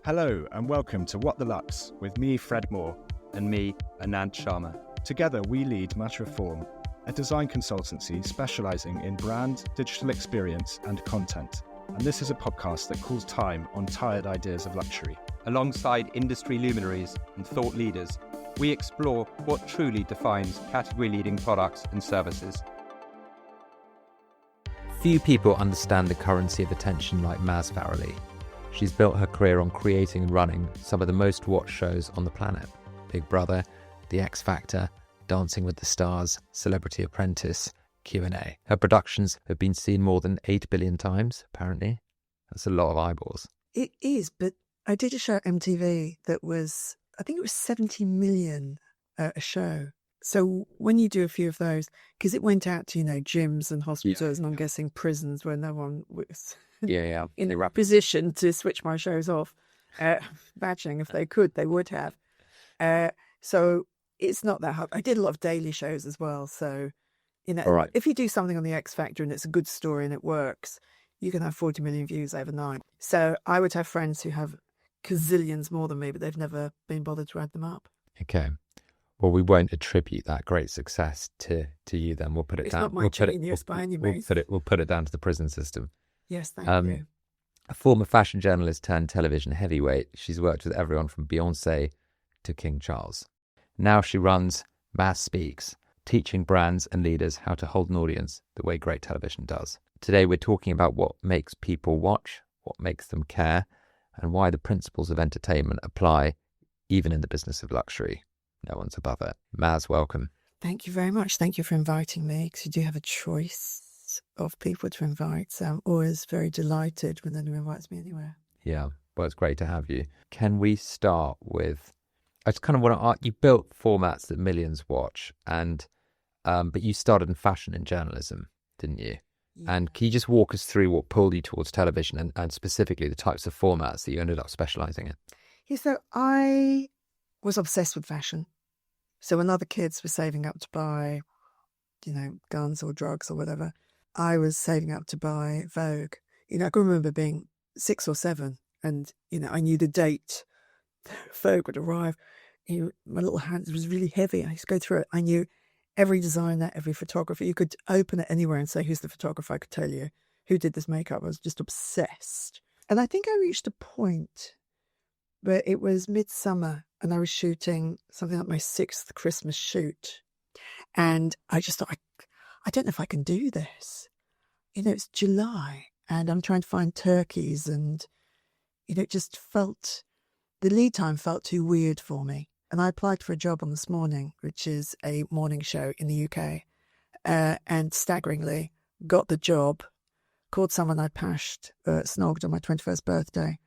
Hello and welcome to What the Luxe with me, Fred Moore. And me, Anant Sharma. Together we lead Matter of Form, a design consultancy specialising in brand, digital experience and content. And this is a podcast that calls time on tired ideas of luxury. Alongside industry luminaries and thought leaders, we explore what truly defines category-leading products and services. Few people understand the currency of attention like Maz Farrelly. She's built her career on creating and running some of the most watched shows on the planet. Big Brother, The X Factor, Dancing with the Stars, Celebrity Apprentice, Q&A. Her productions have been seen more than 8 billion times, apparently. That's a lot of eyeballs. It is, but I did a show at MTV that was, I think it was 70 million a show. So when you do a few of those, because it went out to, gyms and hospitals and I'm guessing prisons where no one was in a position to switch my shows off. Batching, if they could, they would have. So it's not that hard. I did a lot of daily shows as well. So, if you do something on the X Factor and it's a good story and it works, you can have 40 million views overnight. So I would have friends who have gazillions more than me, but they've never been bothered to add them up. Okay. Well, we won't attribute that great success to you then. We'll put it down. It's not my genius by any means. We'll put it down to the prison system. Yes, thank you. A former fashion journalist turned television heavyweight, she's worked with everyone from Beyoncé to King Charles. Now she runs Maz Speaks, teaching brands and leaders how to hold an audience the way great television does. Today we're talking about what makes people watch, what makes them care, and why the principles of entertainment apply even in the business of luxury. No one's above it. Maz, welcome. Thank you very much. Thank you for inviting me, because you do have a choice of people to invite. So I'm always very delighted when anyone invites me anywhere. Yeah, well, it's great to have you. Can we start with, I just kind of want to ask, you built formats that millions watch, and but you started in fashion and journalism, didn't you? Yeah. And can you just walk us through what pulled you towards television and specifically the types of formats that you ended up specialising in? Yeah, so I was obsessed with fashion. So when other kids were saving up to buy, guns or drugs or whatever, I was saving up to buy Vogue. I can remember being 6 or 7 and, I knew the date Vogue would arrive. My little hand was really heavy. I used to go through it. I knew every designer, every photographer. You could open it anywhere and say, who's the photographer? I could tell you who did this makeup. I was just obsessed. And I think I reached a point where it was midsummer and I was shooting something like my 6th Christmas shoot. And I just thought, I don't know if I can do this. It's July and I'm trying to find turkeys and, it just felt, the lead time felt too weird for me. And I applied for a job on This Morning, which is a morning show in the UK. And staggeringly got the job, called someone I pashed, snogged on my 21st birthday.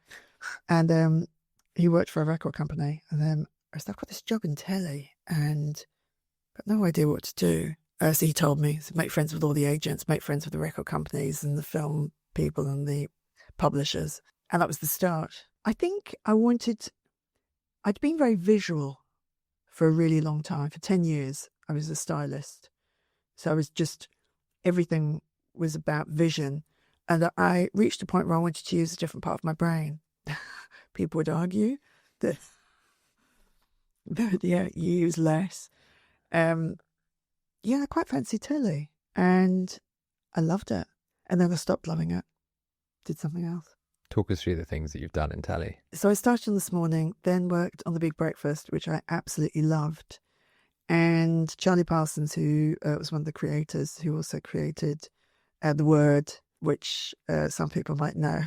And he worked for a record company. And then I said, I've got this job in telly and got no idea what to do. So he told me, make friends with all the agents, make friends with the record companies and the film people and the publishers. And that was the start. I think I'd been very visual for a really long time. For 10 years, I was a stylist. So I was everything was about vision. And I reached a point where I wanted to use a different part of my brain. People would argue that you use less. I quite fancied telly and I loved it. And then I stopped loving it, did something else. Talk us through the things that you've done in telly. So I started on This Morning, then worked on The Big Breakfast, which I absolutely loved. And Charlie Parsons, who was one of the creators, who also created The Word, which some people might know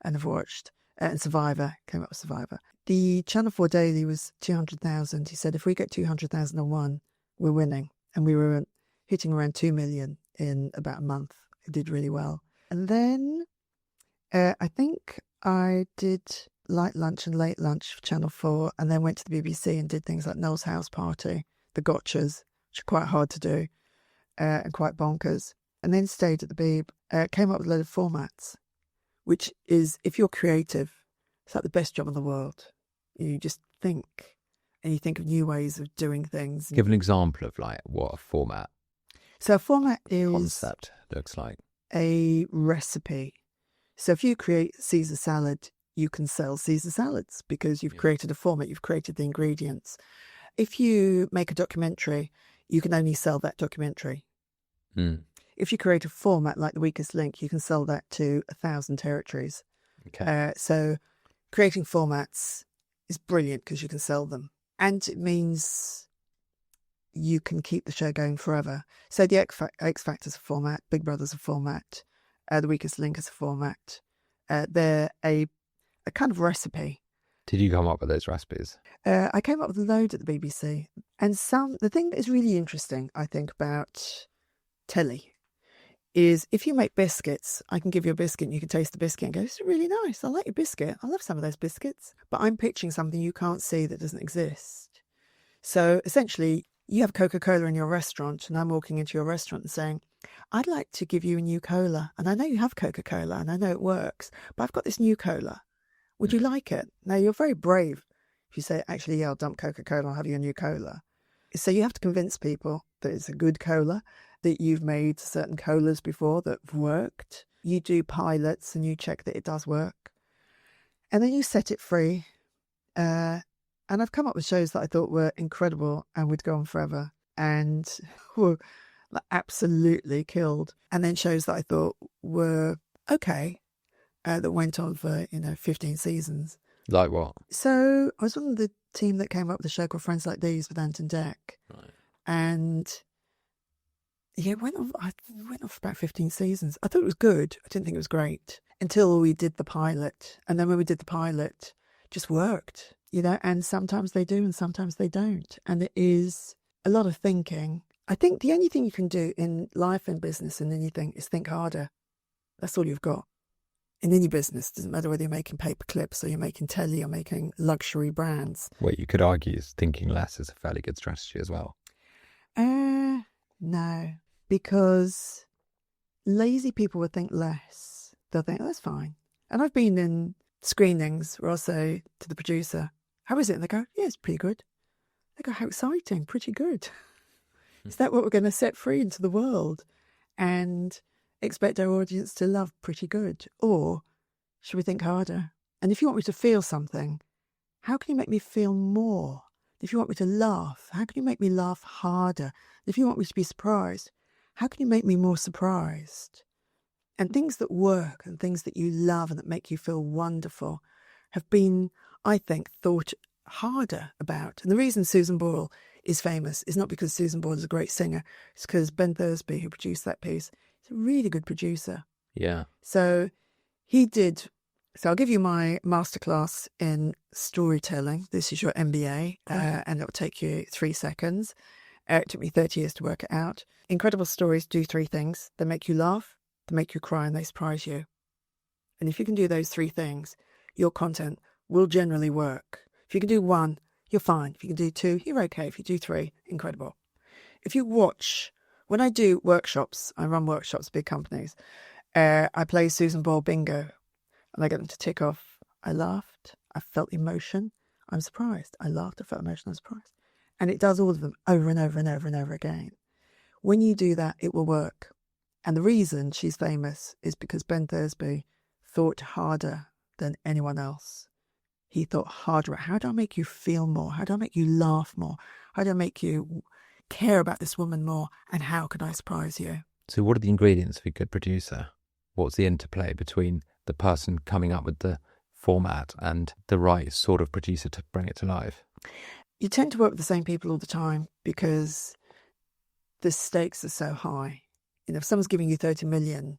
and have watched, and Survivor, came up with Survivor. The Channel 4 Daily was 200,000. He said, if we get 200,001, we're winning. And we were hitting around 2 million in about a month. It did really well. And then I think I did light lunch and late lunch for Channel 4 and then went to the BBC and did things like Noel's House Party, The Gotchas, which are quite hard to do and quite bonkers. And then stayed at the Beeb, came up with a load of formats, which is, if you're creative, it's like the best job in the world. You just think, and you think of new ways of doing things. Give an example of what a format. So a format is concept looks like a recipe. So if you create Caesar salad, you can sell Caesar salads because you've created a format, you've created the ingredients. If you make a documentary, you can only sell that documentary. If you create a format like The Weakest Link, you can sell that to 1,000 territories. Okay. So creating formats is brilliant because you can sell them. And it means you can keep the show going forever. So the X Factor's a format, Big Brother's a format, The Weakest Link is a format. They're a kind of recipe. Did you come up with those recipes? I came up with a load at the BBC. And the thing that is really interesting, I think, about telly is if you make biscuits, I can give you a biscuit and you can taste the biscuit and go, "This is really nice. I like your biscuit. I love some of those biscuits." But I'm pitching something you can't see that doesn't exist. So essentially, you have Coca-Cola in your restaurant and I'm walking into your restaurant and saying, "I'd like to give you a new cola. And I know you have Coca-Cola and I know it works, but I've got this new cola. Would you like it?" Now, you're very brave if you say, "Actually, yeah, I'll dump Coca-Cola. I'll have you a new cola." So you have to convince people that it's a good cola, that you've made certain colas before that have worked. You do pilots and you check that it does work. And then you set it free. And I've come up with shows that I thought were incredible and would go on forever and were absolutely killed. And then shows that I thought were okay, that went on for, 15 seasons. Like what? So I was one of the team that came up with a show called Friends Like These with Ant and Dec. Right. And yeah, it went on for about 15 seasons. I thought it was good. I didn't think it was great until we did the pilot. And then when we did the pilot, it just worked, and sometimes they do and sometimes they don't. And it is a lot of thinking. I think the only thing you can do in life and business and anything is think harder. That's all you've got. In any business, doesn't matter whether you're making paper clips or you're making telly or making luxury brands. Well, you could argue thinking less is a fairly good strategy as well. No, because lazy people would think less. They'll think, "Oh, that's fine." And I've been in screenings where I'll say to the producer, "How is it?" And they go, "Yeah, it's pretty good." They go, "How exciting, pretty good." Is that what we're going to set free into the world? And expect our audience to love pretty good? Or should we think harder? And if you want me to feel something, how can you make me feel more? If you want me to laugh, how can you make me laugh harder? If you want me to be surprised, how can you make me more surprised? And things that work and things that you love and that make you feel wonderful have been, I think, thought harder about. And the reason Susan Boyle is famous is not because Susan Boyle is a great singer. It's because Ben Thursby, who produced that piece, is a really good producer. Yeah. So I'll give you my masterclass in storytelling. This is your MBA, and it'll take you 3 seconds. It took me 30 years to work it out. Incredible stories do 3 things. They make you laugh, they make you cry, and they surprise you. And if you can do those 3 things, your content will generally work. If you can do 1, you're fine. If you can do 2, you're okay. If you do 3, incredible. If you watch, when I do workshops, I run workshops, big companies, I play Susan Boyle bingo. And I get them to tick off, I laughed, I felt emotion, I'm surprised. I laughed, I felt emotion, I'm surprised. And it does all of them over and over and over and over again. When you do that, it will work. And the reason she's famous is because Ben Thursby thought harder than anyone else. He thought harder about, how do I make you feel more? How do I make you laugh more? How do I make you care about this woman more? And how can I surprise you? So what are the ingredients of a good producer? What's the interplay between the person coming up with the format and the right sort of producer to bring it to life? You tend to work with the same people all the time because the stakes are so high. If someone's giving you 30 million,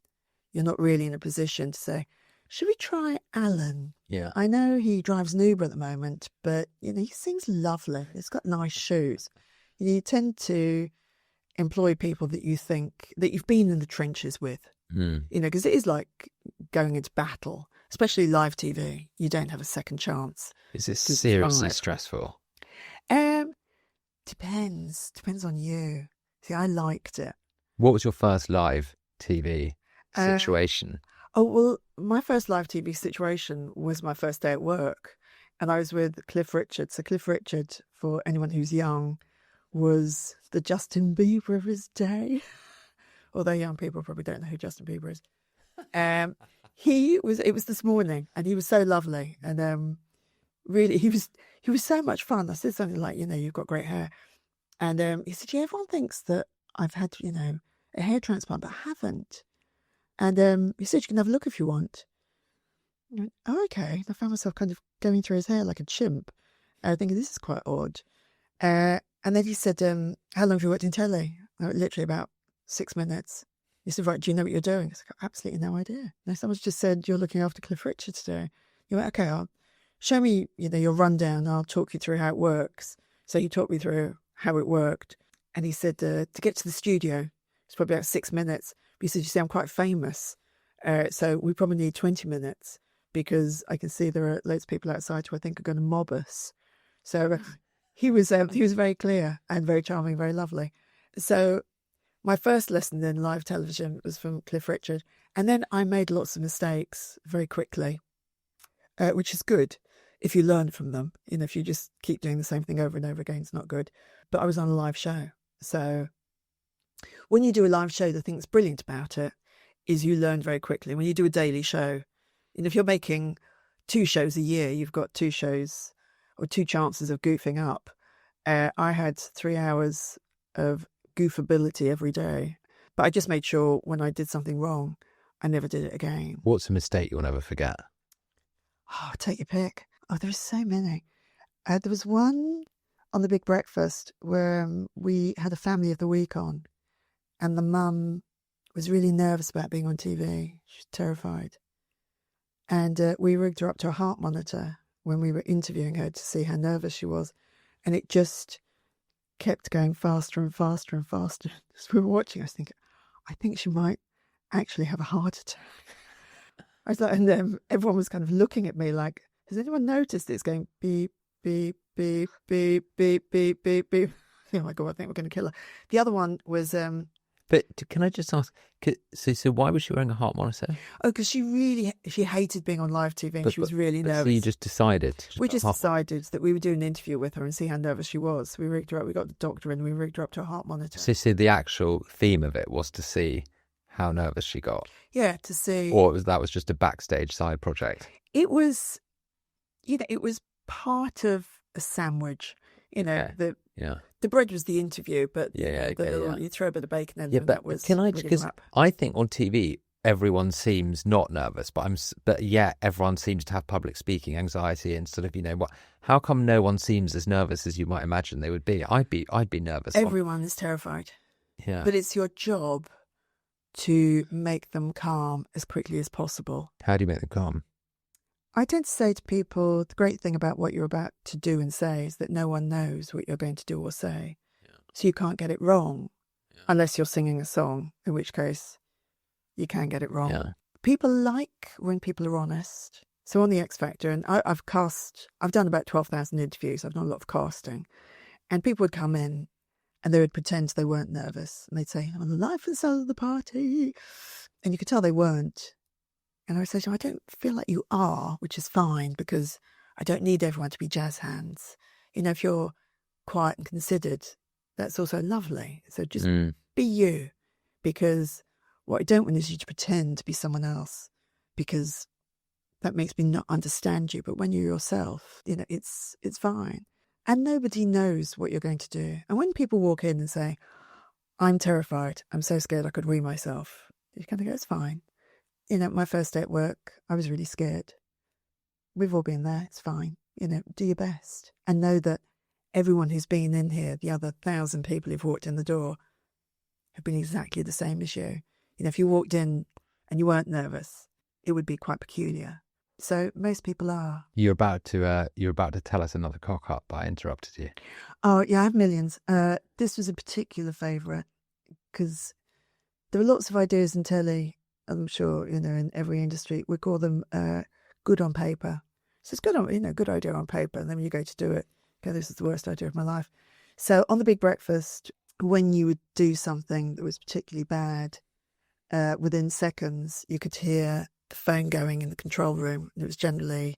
you're not really in a position to say, "Should we try Alan? Yeah. I know he drives an Uber at the moment, but he seems lovely. He's got nice shoes." You tend to employ people that you think that you've been in the trenches with. Because it is like going into battle, especially live TV. You don't have a second chance. Is this seriously stressful? Depends on you. See, I liked it. What was your first live TV situation? My first live TV situation was my first day at work, and I was with Cliff Richard. So Cliff Richard, for anyone who's young, was the Justin Bieber of his day. Although young people probably don't know who Justin Bieber is. It was this morning, and he was so lovely, and really, he was so much fun. I said something like, you've got great hair, and he said, yeah, everyone thinks that I've had, a hair transplant, but I haven't. And he said, you can have a look if you want. I went, oh, okay. And I found myself kind of going through his hair like a chimp, thinking this is quite odd. And then he said, how long have you worked in telly? I went, literally about 6 minutes. He said, right, do you know what you're doing? I said, absolutely no idea. No, someone's just said, you're looking after Cliff Richard today. You went, okay, I'll show me, your rundown. I'll talk you through how it works. So he talked me through how it worked. And he said, to get to the studio, it's probably about 6 minutes. But he said, you see, I'm quite famous. So we probably need 20 minutes because I can see there are loads of people outside who I think are going to mob us. So he was very clear and very charming, very lovely. So my first lesson in live television was from Cliff Richard. And then I made lots of mistakes very quickly, which is good if you learn from them. If you just keep doing the same thing over and over again, it's not good. But I was on a live show. So when you do a live show, the thing that's brilliant about it is you learn very quickly. When you do a daily show, if you're making 2 shows a year, you've got 2 shows or 2 chances of goofing up. I had 3 hours of goofability every day, but I just made sure when I did something wrong, I never did it again. What's a mistake you'll never forget? Oh, take your pick. Oh, there's so many. There was one on The Big Breakfast where we had a family of the week on, and the mum was really nervous about being on TV. She was terrified. And we rigged her up to a heart monitor when we were interviewing her to see how nervous she was. And it just kept going faster and faster and faster. As we were watching, I was thinking, I think she might actually have a heart attack. I was like, and then everyone was kind of looking at me like, has anyone noticed it's going beep, beep, beep, beep, beep, beep, beep, beep. Oh my God, I think we're going to kill her. The other one was... But can I just ask, so why was she wearing a heart monitor? Oh, because she hated being on live TV and she was really nervous. So you just decided? We just decided that we would do an interview with her and see how nervous she was. We rigged her up, we got the doctor in, we rigged her up to a heart monitor. So the actual theme of it was to see how nervous she got? Yeah, to see. Or that was just a backstage side project? It was, it was part of a sandwich. The bread was the interview, but you throw a bit of bacon in, and that was. Can I? Because I think on TV everyone seems not nervous, but everyone seems to have public speaking anxiety and sort of How come no one seems as nervous as you might imagine they would be? I'd be nervous. Everyone is terrified. Yeah, but it's your job to make them calm as quickly as possible. How do you make them calm? I tend to say to people, the great thing about what you're about to do and say is that no one knows what you're going to do or say. Yeah. So you can't get it wrong unless you're singing a song, in which case you can get it wrong. Yeah. People like when people are honest. So on the X Factor, and I've done about 12,000 interviews. I've done a lot of casting. And people would come in and they would pretend they weren't nervous. And they'd say, I'm on the life and soul of the party. And you could tell they weren't. And I would say to them, I don't feel like you are, which is fine because I don't need everyone to be jazz hands. If you're quiet and considered, that's also lovely. So just be you, because what I don't want is you to pretend to be someone else, because that makes me not understand you. But when you're yourself, it's fine. And nobody knows what you're going to do. And when people walk in and say, I'm terrified, I'm so scared I could wee myself, you kind of go, it's fine. My first day at work, I was really scared. We've all been there. It's fine. Do your best. And know that everyone who's been in here, the other 1,000 people who've walked in the door, have been exactly the same as you. If you walked in and you weren't nervous, it would be quite peculiar. So most people are. You're about to tell us another cock up, but I interrupted you. Oh, yeah, I have millions. This was a particular favourite because there are lots of ideas in telly. I'm sure, in every industry, we call them good on paper. So it's good idea on paper. And then when you go to do it, this is the worst idea of my life. So on The Big Breakfast, when you would do something that was particularly bad, within seconds, you could hear the phone going in the control room. And it was generally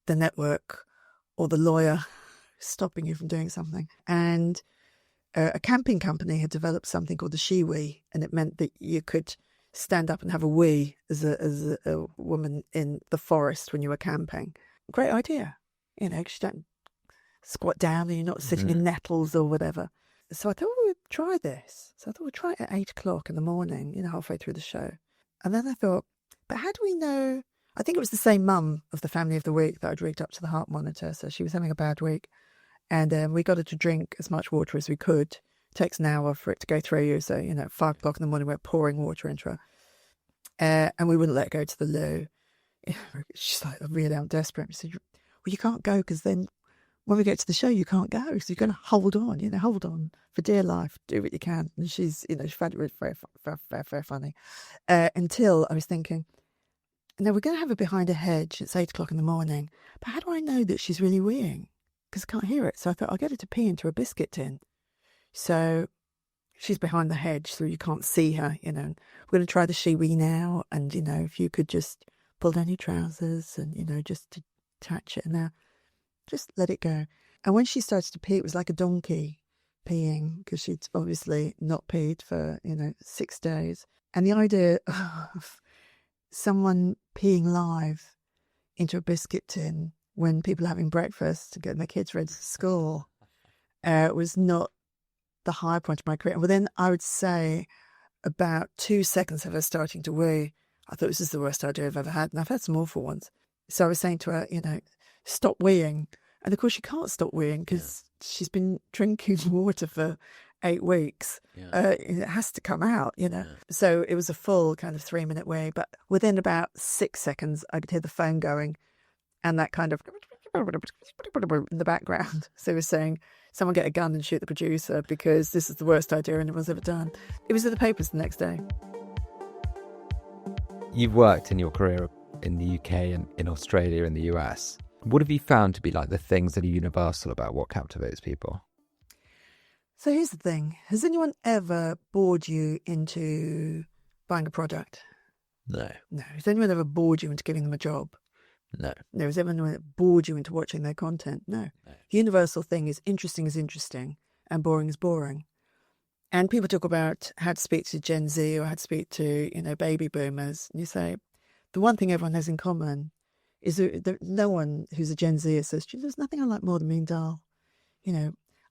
the network or the lawyer stopping you from doing something. And a camping company had developed something called the Shiwi, and it meant that you could stand up and have a wee as a woman in the forest when you were camping. Great idea. You know, 'cause you don't squat down and you're not sitting in nettles or whatever. So I thought we'd try this. So I thought we'd try it at 8 o'clock in the morning, you know, halfway through the show. And then I thought, but how do we know? I think it was the same mum of the family of the week that I'd rigged up to the heart monitor. So she was having a bad week. And we got her to drink as much water as we could. It takes an hour for it to go through you. So, you know, at 5 o'clock in the morning, we're pouring water into her. And we wouldn't let her go to the loo. She's like, really, I'm desperate. She said, well, you can't go because then when we get to the show, you can't go. So you're going to hold on for dear life. Do what you can. And she's, you know, she found it very, very funny. Until I was thinking, no, we're going to have her behind a hedge. It's 8 o'clock in the morning. But how do I know that she's really weeing? Because I can't hear it. So I thought, I'll get her to pee into a biscuit tin. So she's behind the hedge, so you can't see her, you know. We're going to try the she-wee now. And, you know, if you could just pull down your trousers and, you know, just detach it. And now just let it go. And when she started to pee, it was like a donkey peeing because she'd obviously not peed for, 6 days. And the idea of someone peeing live into a biscuit tin when people are having breakfast and getting their kids ready for school was not the high point of my career. And within, I would say, about 2 seconds of her starting to wee, I thought this is the worst idea I've ever had. And I've had some awful ones. So I was saying to her, stop weeing. And of course, she can't stop weeing because she's been drinking water for 8 weeks. It has to come out, So it was a full kind of 3-minute wee. But within about 6 seconds, I could hear the phone going and that kind of in the background. So it was saying, someone get a gun and shoot the producer because this is the worst idea anyone's ever done. It was in the papers the next day. You've worked in your career in the UK and in Australia and the US. What have you found to be like the things that are universal about what captivates people? So here's the thing. Has anyone ever bored you into buying a product? No. No. Has anyone ever bored you into giving them a job? No. No. Has anyone bored you into watching their content? No. The universal thing is interesting and boring is boring. And people talk about how to speak to Gen Z or how to speak to, baby boomers. And you say, the one thing everyone has in common is that no one who's a Gen Z says, there's nothing I like more than being dull.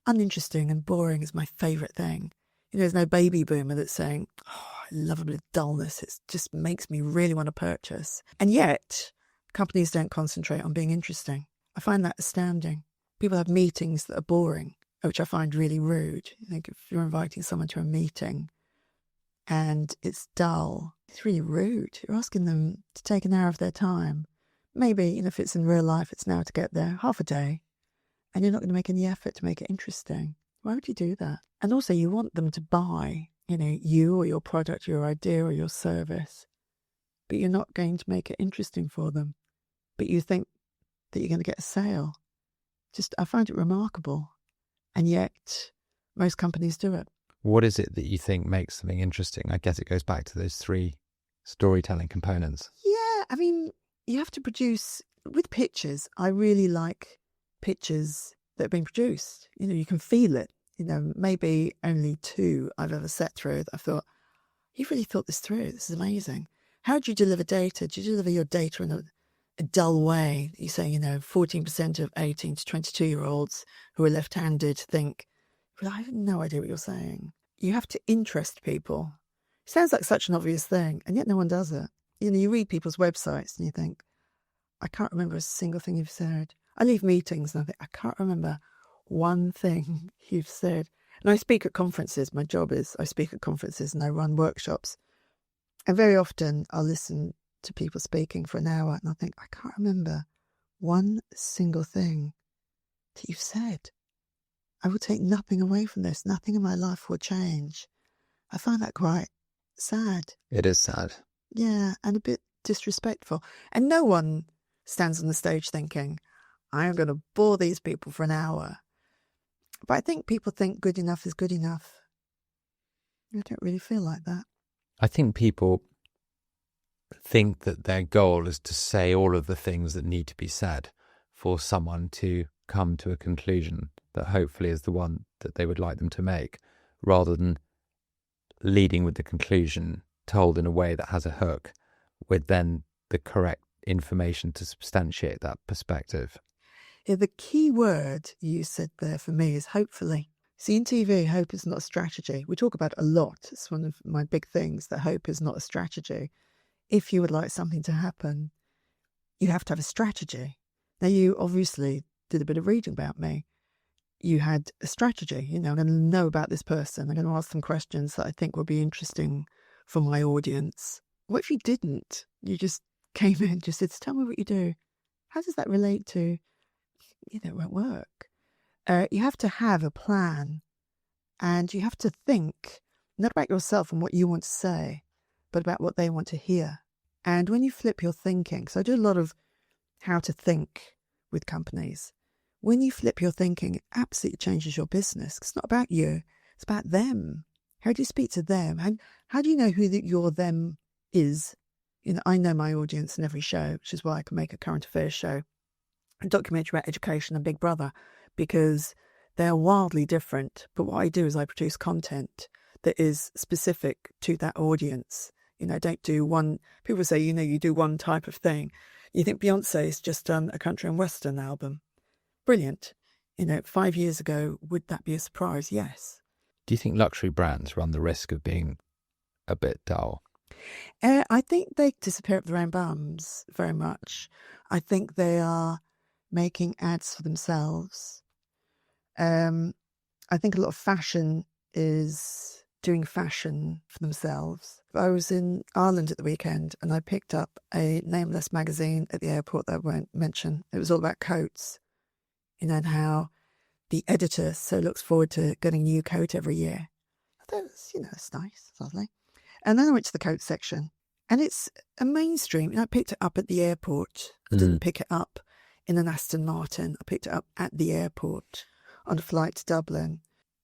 Uninteresting and boring is my favourite thing. There's no baby boomer that's saying, I love a bit of dullness. It just makes me really want to purchase. And yet, companies don't concentrate on being interesting. I find that astounding. People have meetings that are boring, which I find really rude. If you're inviting someone to a meeting and it's dull, it's really rude. You're asking them to take an hour of their time. Maybe, if it's in real life, it's an hour to get there, half a day. And you're not going to make any effort to make it interesting. Why would you do that? And also you want them to buy, you or your product, your idea or your service, but you're not going to make it interesting for them. But you think that you're going to get a sale. I find it remarkable. And yet most companies do it. What is it that you think makes something interesting? I guess it goes back to those 3 storytelling components. Yeah, you have to produce, with pictures, I really like pictures that have been produced. You can feel it. Maybe only 2 I've ever sat through that I thought, you've really thought this through. This is amazing. How do you deliver data? Do you deliver your data in a dull way? You say, 14% of 18 to 22-year-olds who are left-handed think, well, I have no idea what you're saying. You have to interest people. It sounds like such an obvious thing, and yet no one does it. You read people's websites and you think, I can't remember a single thing you've said. I leave meetings and I think, I can't remember one thing you've said. And I speak at conferences. My job is I speak at conferences and I run workshops. And very often I'll listen to people speaking for an hour and I think, I can't remember one single thing that you've said. I will take nothing away from this. Nothing in my life will change. I find that quite sad. It is sad. Yeah, and a bit disrespectful. And no one stands on the stage thinking, I am going to bore these people for an hour. But I think people think good enough is good enough. I don't really feel like that. I think people think that their goal is to say all of the things that need to be said for someone to come to a conclusion that hopefully is the one that they would like them to make, rather than leading with the conclusion told in a way that has a hook with then the correct information to substantiate that perspective. Yeah, the key word you said there for me is hopefully. See, in TV, hope is not a strategy. We talk about it a lot. It's one of my big things, that hope is not a strategy. If you would like something to happen, you have to have a strategy. Now, you obviously did a bit of reading about me. You had a strategy. I'm going to know about this person. I'm going to ask them questions that I think will be interesting for my audience. What if you didn't? You just came in, just said, tell me what you do. How does that relate to, it won't work. You have to have a plan, and you have to think not about yourself and what you want to say, but about what they want to hear. And when you flip your thinking, so I do a lot of how to think with companies. When you flip your thinking, it absolutely changes your business. It's not about you, it's about them. How do you speak to them? How do you know who your them is? I know my audience in every show, which is why I can make a current affairs show, a documentary about education and Big Brother, because they're wildly different. But what I do is I produce content that is specific to that audience. Don't do one. People say, you do one type of thing. You think Beyonce's just done a country and western album. Brilliant. 5 years ago, would that be a surprise? Yes. Do you think luxury brands run the risk of being a bit dull? I think they disappear up their own bums very much. I think they are making ads for themselves. I think a lot of fashion is doing fashion for themselves. I was in Ireland at the weekend and I picked up a nameless magazine at the airport that I won't mention. It was all about coats, and how the editor so looks forward to getting a new coat every year. I thought it was, it's nice, it's lovely. And then I went to the coat section and it's a mainstream. I picked it up at the airport. I didn't pick it up in an Aston Martin. I picked it up at the airport on a flight to Dublin.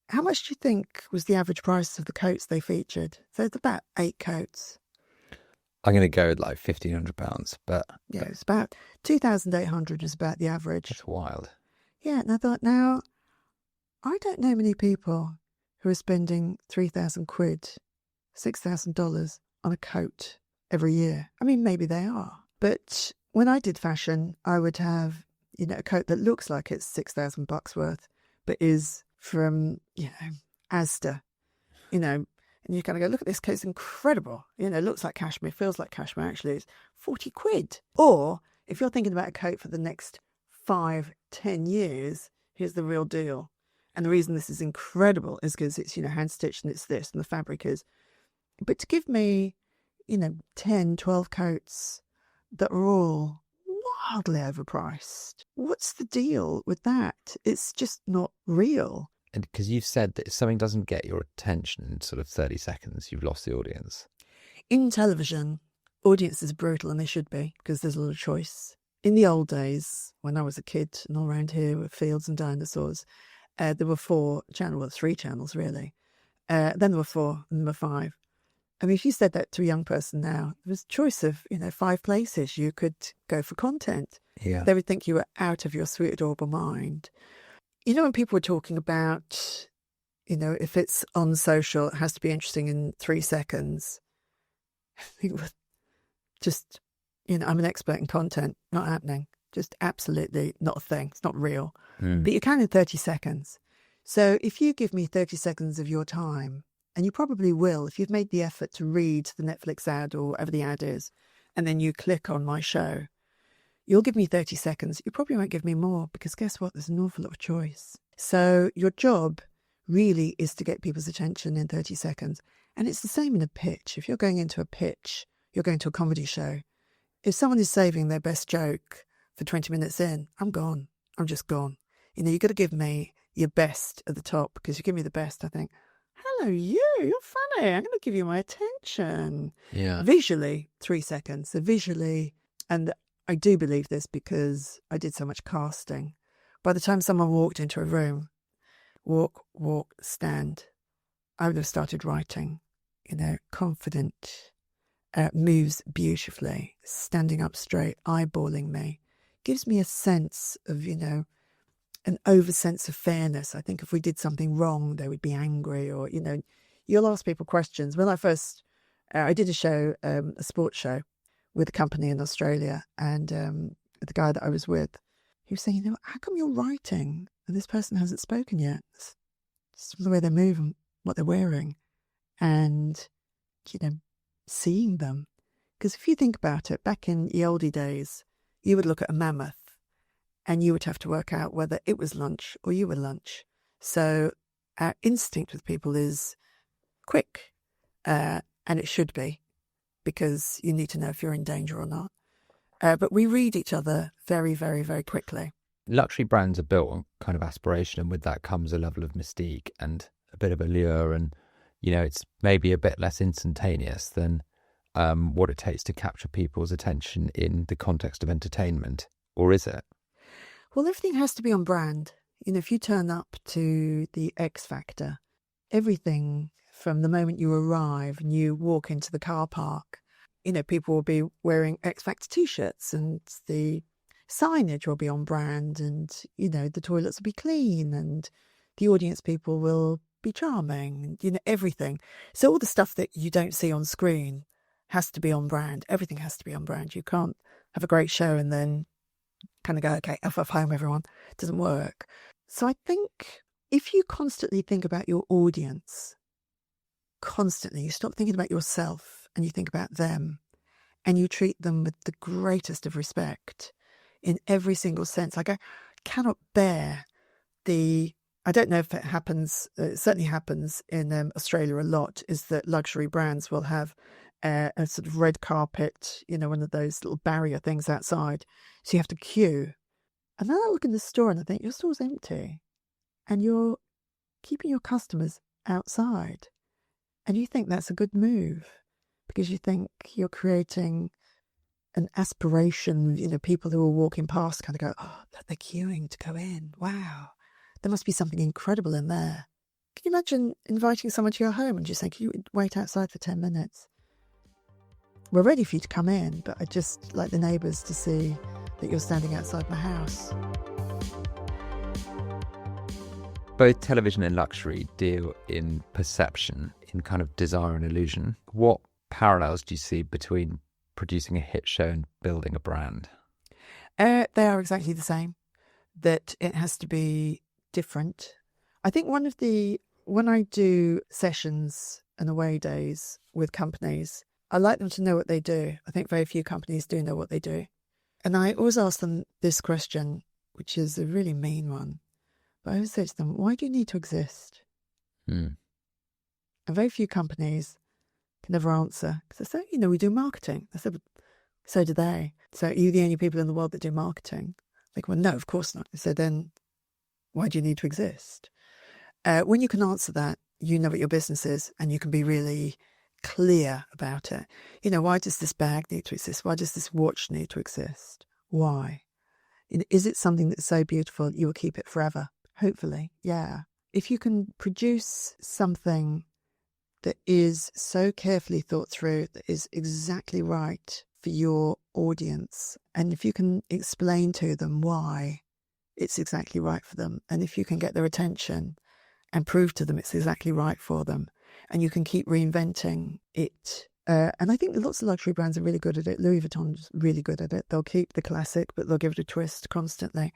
How much do you think was the average price of the coats they featured? So it's about 8 coats. I'm going to go with like £1,500, but... Yeah, it's about 2,800 is about the average. That's wild. Yeah, and I thought, now, I don't know many people who are spending 3,000 quid, $6,000 on a coat every year. I mean, maybe they are. But when I did fashion, I would have, a coat that looks like it's $6,000 worth, but is from, Asda, and you kind of go, look at this coat, it's incredible. It looks like cashmere, feels like cashmere, actually it's 40 quid. Or if you're thinking about a coat for the next 5-10 years, here's the real deal. And the reason this is incredible is because it's, hand stitched and it's this and the fabric is. But to give me, 10, 12 coats that are all wildly overpriced, what's the deal with that? It's just not real. And because you've said that if something doesn't get your attention in sort of 30 seconds, you've lost the audience. In television, audiences are brutal, and they should be, because there's a lot of choice. In the old days, when I was a kid and all around here with fields and dinosaurs, there were 4 channels, well, 3 channels really. Then there were 4, and there were 5. I mean, if you said that to a young person now, there was a choice of, 5 places you could go for content. Yeah. They would think you were out of your sweet, adorable mind. When people were talking about, if it's on social, it has to be interesting in 3 seconds. I think it was just, I'm an expert in content, not happening. Just absolutely not a thing. It's not real. But you can in 30 seconds. So if you give me 30 seconds of your time, and you probably will, if you've made the effort to read the Netflix ad or whatever the ad is, and then you click on my show, you'll give me 30 seconds. You probably won't give me more, because guess what? There's an awful lot of choice. So your job really is to get people's attention in 30 seconds. And it's the same in a pitch. If you're going into a pitch, you're going to a comedy show. If someone is saving their best joke for 20 minutes in, I'm gone. I'm just gone. You've got to give me your best at the top, because you give me the best, I think, hello, you're funny. I'm going to give you my attention. Yeah. Visually, 3 seconds. So visually, and I do believe this because I did so much casting. By the time someone walked into a room, walk, stand, I would have started writing, confident, moves beautifully, standing up straight, eyeballing me. Gives me a sense of, an over sense of fairness. I think if we did something wrong, they would be angry, or, you'll ask people questions. When I first I did a show, a sports show, with a company in Australia, and the guy that I was with, he was saying, how come you're writing and this person hasn't spoken yet? It's the way they move and what they're wearing, and seeing them. Because if you think about it, back in the oldie days, you would look at a mammoth and you would have to work out whether it was lunch or you were lunch. So our instinct with people is quick, and it should be, because you need to know if you're in danger or not. But we read each other very, very, very quickly. Luxury brands are built on kind of aspiration, and with that comes a level of mystique and a bit of allure, and it's maybe a bit less instantaneous than what it takes to capture people's attention in the context of entertainment. Or is it? Well, everything has to be on brand. If you turn up to the X Factor, everything from the moment you arrive and you walk into the car park, people will be wearing X Factor t-shirts, and the signage will be on brand, and, the toilets will be clean, and the audience people will be charming, everything. So all the stuff that you don't see on screen has to be on brand. Everything has to be on brand. You can't have a great show and then kind of go, okay, F home, everyone. It doesn't work. So I think if you constantly think about your audience, constantly, you stop thinking about yourself and you think about them, and you treat them with the greatest of respect in every single sense. I cannot bear I don't know if it happens, it certainly happens in Australia a lot, is that luxury brands will have a sort of red carpet, one of those little barrier things outside. So you have to queue. And then I look in the store and I think, your store's empty and you're keeping your customers outside. And you think that's a good move because you think you're creating an aspiration, people who are walking past kind of go, oh, they're queuing to go in. Wow. There must be something incredible in there. Can you imagine inviting someone to your home and just saying, can you wait outside for 10 minutes? We're ready for you to come in, but I'd just like the neighbours to see that you're standing outside my house. Both television and luxury deal in perception, in kind of desire and illusion. What parallels do you see between producing a hit show and building a brand? They are exactly the same, that it has to be different. I think when I do sessions and away days with companies, I like them to know what they do. I think very few companies do know what they do. And I always ask them this question, which is a really mean one. But I always say to them, why do you need to exist? And very few companies can ever answer. Because they say, we do marketing. I said, so do they. So are you the only people in the world that do marketing? They go, well, no, of course not. So then why do you need to exist? When you can answer that, you know what your business is and you can be really clear about it. Why does this bag need to exist? Why does this watch need to exist? Why? Is it something that's so beautiful you will keep it forever? Hopefully, yeah. If you can produce something that is so carefully thought through, that is exactly right for your audience, and if you can explain to them why it's exactly right for them, and if you can get their attention and prove to them it's exactly right for them, and you can keep reinventing it. And I think lots of luxury brands are really good at it. Louis Vuitton's really good at it. They'll keep the classic, but they'll give it a twist constantly,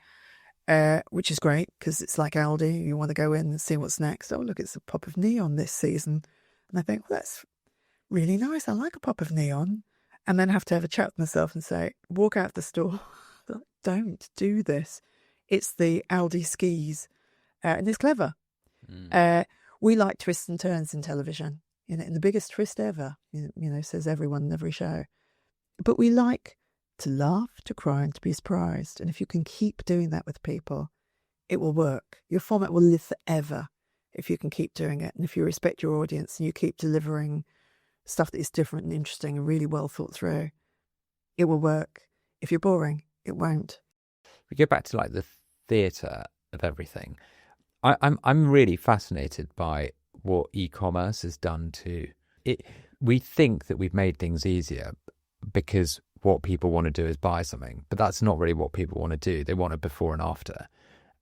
which is great because it's like Aldi. You want to go in and see what's next. Oh, look, it's a pop of neon this season. And I think, well, that's really nice. I like a pop of neon. And then have to have a chat with myself and say, walk out the store. Don't do this. It's the Aldi skis. And it's clever. We like twists and turns in television. In the biggest twist ever, says everyone in every show. But we like to laugh, to cry, and to be surprised. And if you can keep doing that with people, it will work. Your format will live forever if you can keep doing it. And if you respect your audience and you keep delivering stuff that is different and interesting and really well thought through, it will work. If you're boring, it won't. We go back to like the theatre of everything. I'm really fascinated by what e-commerce has done to it. We think that we've made things easier because what people want to do is buy something, but that's not really what people want to do. They want a before and after,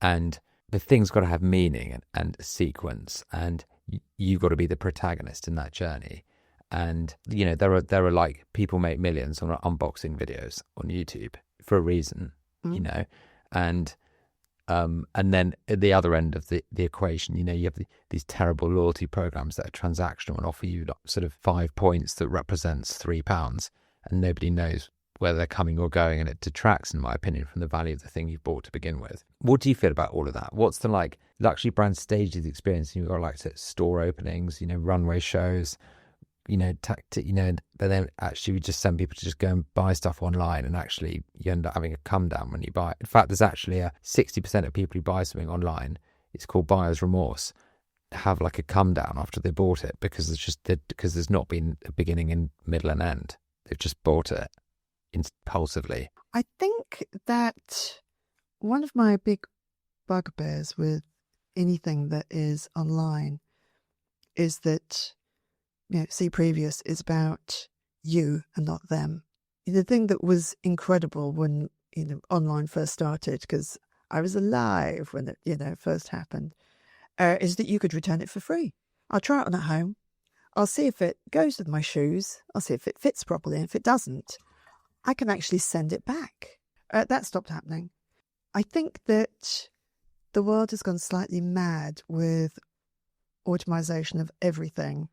and the thing's got to have meaning and a sequence, and you've got to be the protagonist in that journey. And, you know, there are like people make millions on unboxing videos on YouTube for a reason, you know, and then at the other end of the equation, you know, you have these terrible loyalty programs that are transactional and offer you like sort of 5 points that represents £3, and nobody knows where they're coming or going, and it detracts, in my opinion, from the value of the thing you've bought to begin with. What do you feel about all of that? What's the like luxury brand stages experience? You've got like store openings, you know, runway shows, you know, but then actually we just send people to just go and buy stuff online, and actually you end up having a come down when you buy it. In fact, there's actually a 60% of people who buy something online, it's called buyer's remorse, have like a come down after they bought it because there's not been a beginning and middle and end. They've just bought it impulsively. I think that one of my big bugbears with anything that is online is that, you know, see previous is about you and not them. The thing that was incredible when, you know, online first started, because I was alive when it, you know, first happened, is that you could return it for free. I'll try it on at home. I'll see if it goes with my shoes. I'll see if it fits properly. And if it doesn't, I can actually send it back. That stopped happening. I think that the world has gone slightly mad with automation of everything.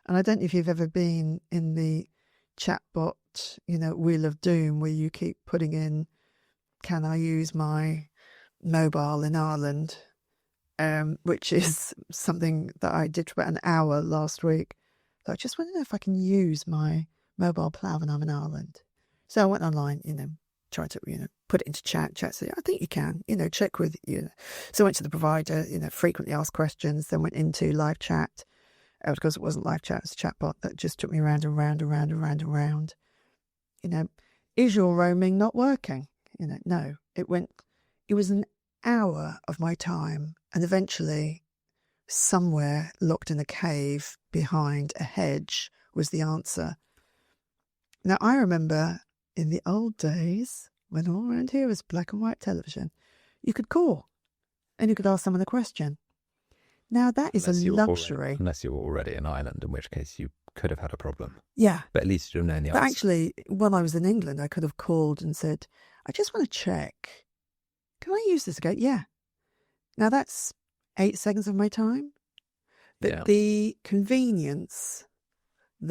And I don't know if you've ever been in the chatbot, you know, Wheel of Doom, where you keep putting in, can I use my mobile in Ireland? Which is something that I did for about an hour last week. So I just want to know if I can use my mobile plan when I'm in Ireland. So I went online, you know, tried to, you know, put it into chat said, I think you can, you know, check with you. So I went to the provider, you know, frequently asked questions, then went into live chat. Because it wasn't live chat, it was a chatbot that just took me round and round and round and round and round. You know, is your roaming not working? You know, no. It was an hour of my time, and eventually somewhere locked in a cave behind a hedge was the answer. Now, I remember in the old days, when all around here was black and white television, you could call and you could ask someone a question. Now, that is a luxury. Unless you were already in Ireland, in which case you could have had a problem. Yeah. But at least you'd have known the But answer. actually, when I was in England, I could have called and said, I just want to check. Can I use this again? Yeah. Now, that's 8 seconds of my time. But Yeah. the convenience of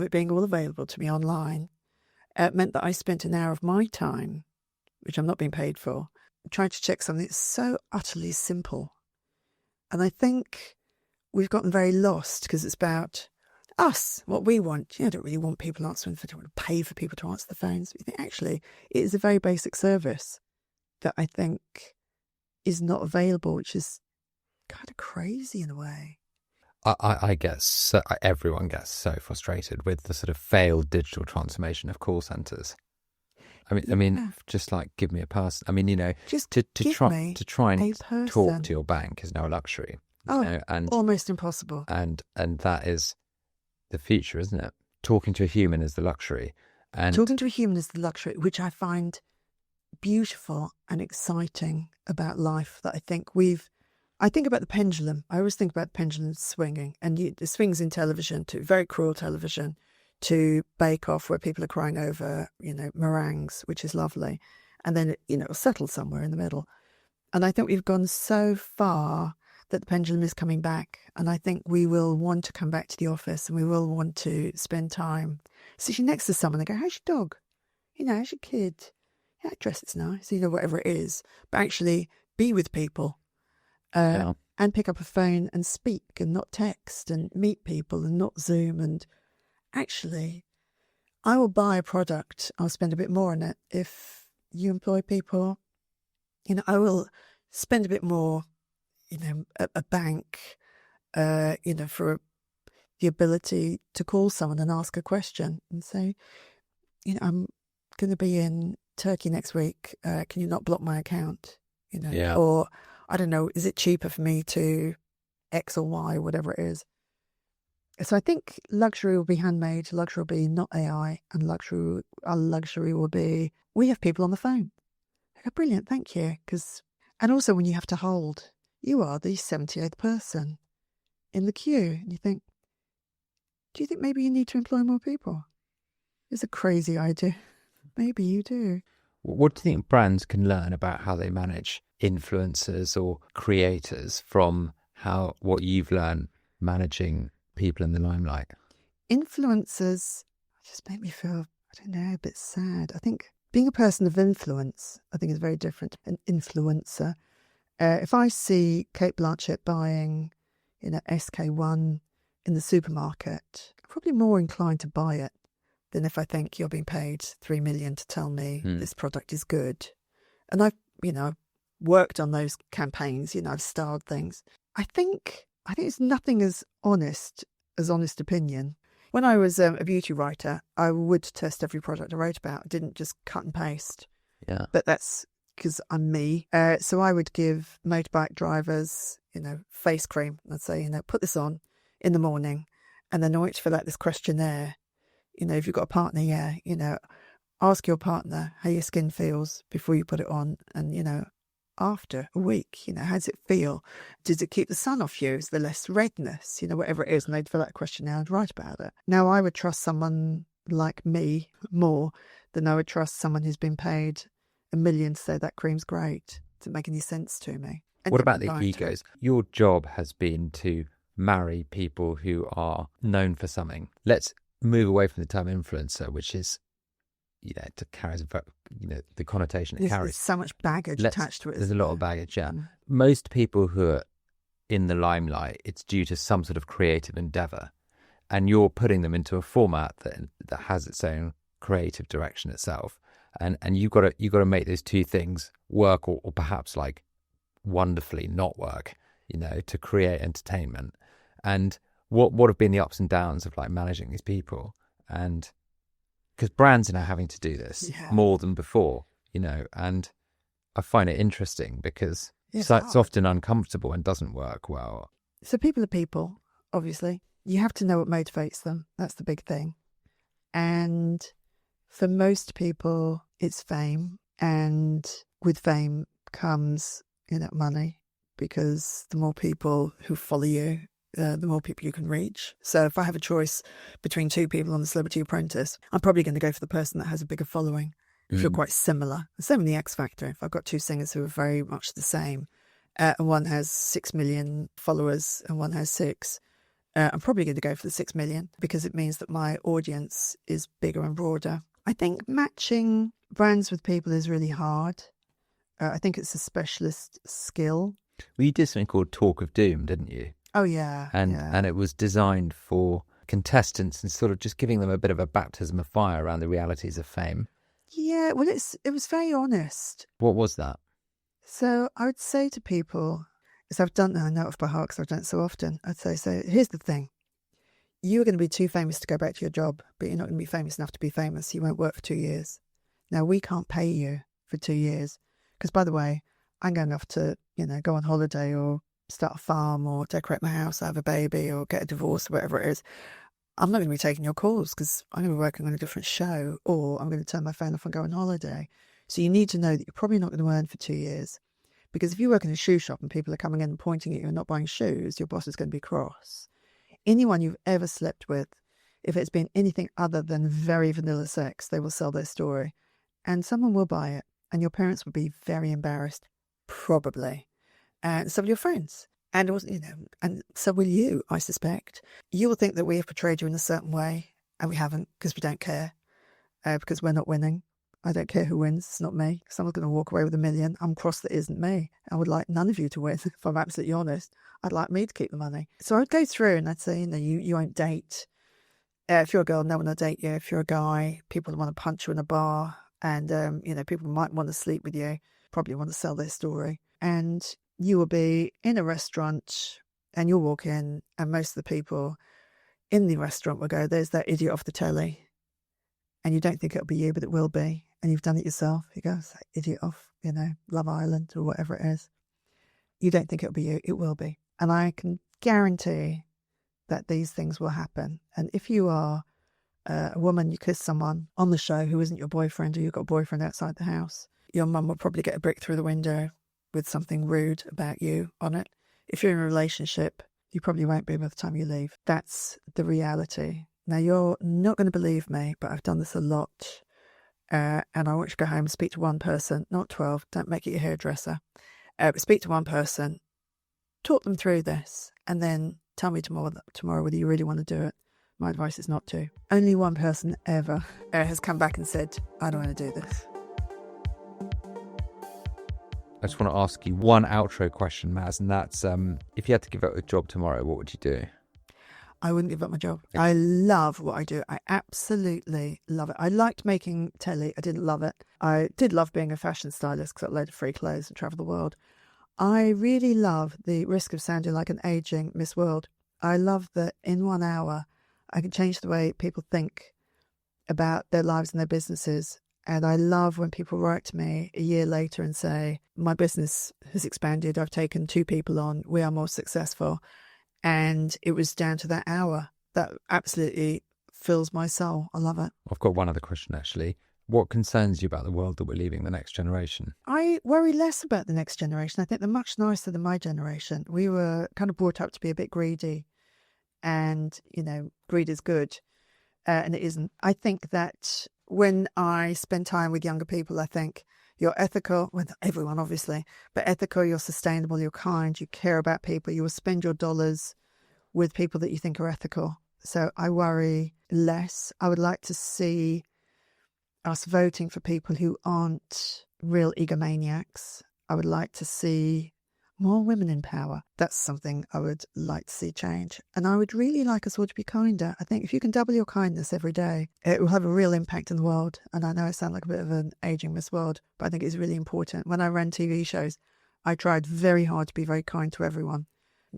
it being all available to me online meant that I spent an hour of my time, which I'm not being paid for, trying to check something that's so utterly simple. And I think we've gotten very lost because it's about us, what we want. You know, I don't really want people answering the phone. I don't want to pay for people to answer the phones. But I think actually it is a very basic service that I think is not available, which is kind of crazy in a way. Everyone gets so frustrated with the sort of failed digital transformation of call centres. I mean, just like give me a person. I mean, you know, just to try and talk to your bank is now a luxury. Oh, you know, and almost impossible. And that is the future, isn't it? Talking to a human is the luxury. And talking to a human is the luxury, which I find beautiful and exciting about life. That I think about the pendulum. I always think about the pendulum swinging, and the swings in television, to very cruel television, to Bake Off, where people are crying over, you know, meringues, which is lovely, and then it'll settle somewhere in the middle. And I think we've gone so far that the pendulum is coming back, and I think we will want to come back to the office, and we will want to spend time sitting next to someone and go, "How's your dog? You know, how's your kid? Yeah, that dress is nice." You know, whatever it is, but actually be with people. And pick up a phone and speak and not text, and meet people and not Zoom. And actually, I will buy a product, I'll spend a bit more on it. If you employ people, you know, I will spend a bit more, you know, at a bank, you know, for the ability to call someone and ask a question and say, you know, I'm going to be in Turkey next week. Can you not block my account? You know, yeah. Or I don't know, is it cheaper for me to X or Y, whatever it is? So I think luxury will be handmade, luxury will be not AI, and our luxury will be, we have people on the phone. I go, brilliant, thank you. And also when you have to hold, you are the 78th person in the queue. And you think, do you think maybe you need to employ more people? It's a crazy idea. Maybe you do. What do you think brands can learn about how they manage influencers or creators from what you've learned managing people in the limelight? Influencers just make me feel, I don't know, a bit sad. I think being a person of influence, I think is very different. An influencer. If I see Kate Blanchett buying, SK1 in the supermarket, I'm probably more inclined to buy it than if I think you're being paid $3 million to tell me this product is good. And I've worked on those campaigns. I've starred things. I think it's nothing as honest opinion. When I was a beauty writer, I would test every product I wrote about. I didn't just cut and paste. Yeah. But that's because I'm me. So I would give motorbike drivers, face cream. I'd say, put this on in the morning, and then I want you to fill out this questionnaire. If you've got a partner, ask your partner how your skin feels before you put it on, and after a week, how does it feel? Does it keep the sun off you? Is there less redness? Whatever it is, and they'd fill out a questionnaire and write about it. Now, I would trust someone like me more than I would trust someone who's been paid $1 million to say that cream's great. Doesn't make any sense to me. And what about the egos? Your job has been to marry people who are known for something. Let's move away from the term influencer, which is, it carries, the connotation it carries. There's so much baggage attached to it. There's a lot of baggage, yeah. Most people who are in the limelight, it's due to some sort of creative endeavour, and you're putting them into a format that has its own creative direction itself, and you've got to make those two things work, or perhaps like wonderfully not work, to create entertainment. And what have been the ups and downs of like managing these people? And because brands are now having to do this more than before, and I find it interesting because it's often uncomfortable and doesn't work well. So people are people, obviously. You have to know what motivates them. That's the big thing. And for most people, it's fame. And with fame comes, money, because the more people who follow you, the more people you can reach. So if I have a choice between two people on The Celebrity Apprentice, I'm probably going to go for the person that has a bigger following. If you're quite similar. The same in the X Factor. If I've got two singers who are very much the same, and one has 6 million followers and one has 6, I'm probably going to go for the 6 million because it means that my audience is bigger and broader. I think matching brands with people is really hard. I think it's a specialist skill. Well, you did something called Talk of Doom, didn't you? Oh, yeah. And it was designed for contestants and sort of just giving them a bit of a baptism of fire around the realities of fame. Yeah, well, it was very honest. What was that? So I would say to people, as I've done, I know it off by heart because I've done it so often, I'd say, so here's the thing. You're going to be too famous to go back to your job, but you're not going to be famous enough to be famous. You won't work for 2 years. Now, we can't pay you for 2 years because, by the way, I'm going off to, go on holiday or start a farm or decorate my house, have a baby or get a divorce or whatever it is. I'm not going to be taking your calls because I'm going to be working on a different show, or I'm going to turn my phone off and go on holiday. So you need to know that you're probably not going to earn for 2 years. Because if you work in a shoe shop and people are coming in and pointing at you and not buying shoes, your boss is going to be cross. Anyone you've ever slept with, if it's been anything other than very vanilla sex, they will sell their story. And someone will buy it. And your parents will be very embarrassed, probably. And so will your friends. And also, and so will you, I suspect. You will think that we have portrayed you in a certain way, and we haven't, because we don't care, because we're not winning. I don't care who wins. It's not me. Someone's going to walk away with $1 million. I'm cross that isn't me. I would like none of you to win, if I'm absolutely honest. I'd like me to keep the money. So I'd go through and I'd say, you won't date. If you're a girl, no one will date you. If you're a guy, people want to punch you in a bar, and people might want to sleep with you, probably want to sell their story. And you will be in a restaurant and you'll walk in and most of the people in the restaurant will go, there's that idiot off the telly. And you don't think it'll be you, but it will be. And you've done it yourself. You go, it's that idiot off, Love Island or whatever it is. You don't think it'll be you, it will be. And I can guarantee that these things will happen. And if you are a woman, you kiss someone on the show who isn't your boyfriend, or you've got a boyfriend outside the house, your mum will probably get a brick through the window with something rude about you on it. If you're in a relationship You probably won't be by the time you leave. That's the reality. Now, you're not going to believe me, but I've done this a lot. And I want you to go home and speak to one person, not 12. Don't make it your hairdresser. Speak to one person, talk them through this, and then tell me tomorrow whether you really want to do it. My advice is not to. Only one person ever has come back and said, I don't want to do this. I just want to ask you one outro question, Maz, and that's if you had to give up a job tomorrow, what would you do? I wouldn't give up my job. I love what I do. I absolutely love it. I liked making telly. I didn't love it. I did love being a fashion stylist because I got a load of free clothes and travel the world. I really love the risk of sounding like an aging Miss World. I love that in 1 hour, I can change the way people think about their lives and their businesses. And I love when people write to me a year later and say, my business has expanded. I've taken 2 people on. We are more successful. And it was down to that hour. That absolutely fills my soul. I love it. I've got one other question, actually. What concerns you about the world that we're leaving the next generation? I worry less about the next generation. I think they're much nicer than my generation. We were kind of brought up to be a bit greedy. And, greed is good. And it isn't. I think that when I spend time with younger people, I think you're ethical, with everyone obviously, but ethical, you're sustainable, you're kind, you care about people, you will spend your dollars with people that you think are ethical. So I worry less. I would like to see us voting for people who aren't real egomaniacs. I would like to see more women in power. That's something I would like to see change. And I would really like us all to be kinder. I think if you can double your kindness every day, it will have a real impact in the world. And I know I sound like a bit of an aging Miss World, but I think it's really important. When I ran TV shows, I tried very hard to be very kind to everyone,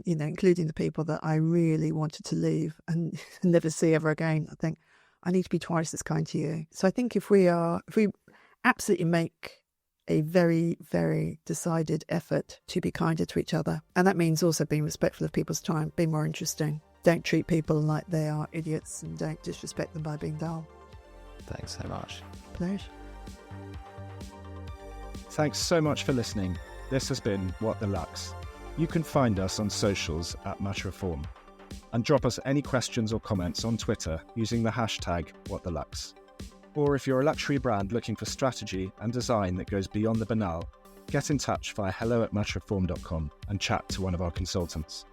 including the people that I really wanted to leave and never see ever again. I think I need to be twice as kind to you. So I think if we absolutely make a very, very decided effort to be kinder to each other. And that means also being respectful of people's time, being more interesting. Don't treat people like they are idiots and don't disrespect them by being dull. Thanks so much. Pleasure. Thanks so much for listening. This has been What the Luxe. You can find us on socials at Maz Farrelly and drop us any questions or comments on Twitter using the hashtag WhatTheLuxe. Or if you're a luxury brand looking for strategy and design that goes beyond the banal, get in touch via hello@mazfarrelly.com and chat to one of our consultants.